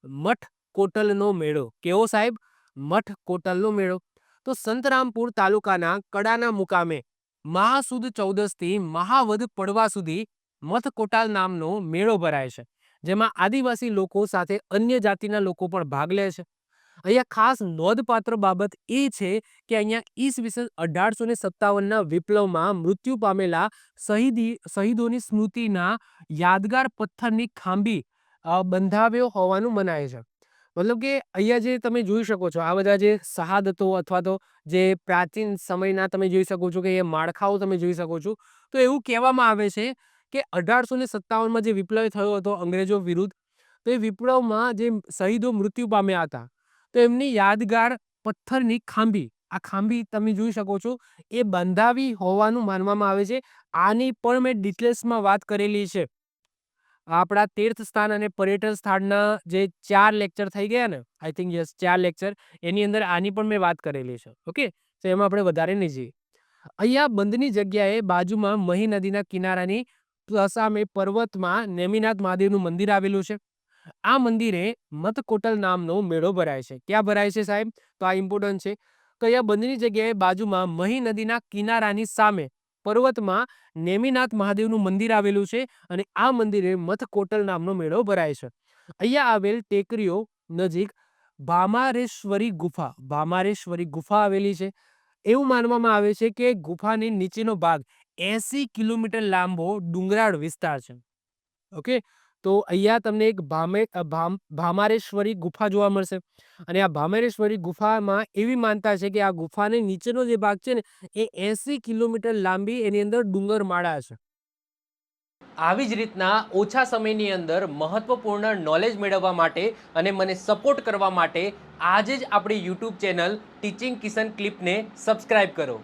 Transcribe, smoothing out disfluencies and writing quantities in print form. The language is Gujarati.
મઠ કોટલનો મેળો. કેવો સાહેબ? મઠ કોટલનો મેળો. તો સંતરામપુર તાલુકાના કડાના મુકામે મહાસુદ ચૌદસથી મહાવદ પડવા સુધી મથ કોટાલ નામનો મેળો ભરાય છે, જેમાં આદિવાસી લોકો સાથે અન્ય જાતિના લોકો પણ ભાગ લે છે. અહીંયા ખાસ નોંધપાત્ર બાબત એ છે કે અહીંયા ઈસવીસન 1857ના વિપ્લવમાં મૃત્યુ પામેલા શહીદોની સ્મૃતિના યાદગાર પથ્થરની ખાંભી બંધાવ્યો હોવાનું મનાય છે. મતલબ કે અહીંયા જે તમે જોઈ શકો છો, આ બધા જે શહાદતો અથવા તો જે પ્રાચીન સમયના તમે જોઈ શકો છો કે એ માળખાઓ તમે જોઈ શકો છો, તો એવું કહેવામાં આવે છે કે 1857માં જે વિપ્લવ થયો હતો અંગ્રેજો વિરુદ્ધ, તો એ વિપ્લવમાં જે શહીદો મૃત્યુ પામ્યા હતા, તો એમની યાદગાર પથ્થરની ખાંભી, આ ખાંભી તમે જોઈ શકો છો, એ બંધાવી હોવાનું માનવામાં આવે છે. આની પણ મેં ડિટેલ્સમાં વાત કરેલી છે. આપણા તીર્થ સ્થાન અને પર્યટન સ્થાનના જે 4 લેક્ચર થઈ ગયા ને, આઈ થિંક યસ 4 લેક્ચર, એની અંદર આની પણ મેં વાત કરેલી છે. ઓકે, તો એમાં આપણે વધારે નહીં જઈએ. અહીંયા બંધની જગ્યાએ બાજુમાં મહી નદીના કિનારાની સામે પર્વતમાં નેમિનાથ મહાદેવનું મંદિર આવેલું છે. આ મંદિરે મથકોટલ નામનો મેળો ભરાય છે. ક્યાં ભરાય છે સાહેબ? તો આ ઇમ્પોર્ટન્ટ છે. તો અહીંયા બંધની જગ્યાએ બાજુમાં મહી નદીના કિનારાની સામે પર્વતમાં નેમિનાથ મહાદેવનું મંદિર આવેલું છે અને આ મંદિરે મથકોટલ નામનો મેળો ભરાય છે. અહીંયા આવેલ ટેકરીઓ નજીક ભામારેશ્વરી ગુફા આવેલી છે. એવું માનવામાં આવે છે કે ગુફાની નીચેનો ભાગ 80 કિલોમીટર લાંબો ડુંગરાળ વિસ્તાર છે. ઓકે, તો અહીંયા તમને એક ભામારેશ્વરી ગુફા જોવા મળશે અને આ ભામારેશ્વરી ગુફામાં એવી માનતા છે કે આ ગુફાને નીચેનો જે ભાગ છે ને, એ 80 કિલોમીટર લાંબી એની અંદર ડુંગર માળા છે. આવી જ રીતના ઓછા સમયની અંદર મહત્વપૂર્ણ નોલેજ મેળવવા માટે અને મને સપોર્ટ કરવા માટે આજે જ આપણી યુટ્યુબ ચેનલ ટીચિંગ કિશન ક્લિપને સબસ્ક્રાઇબ કરો.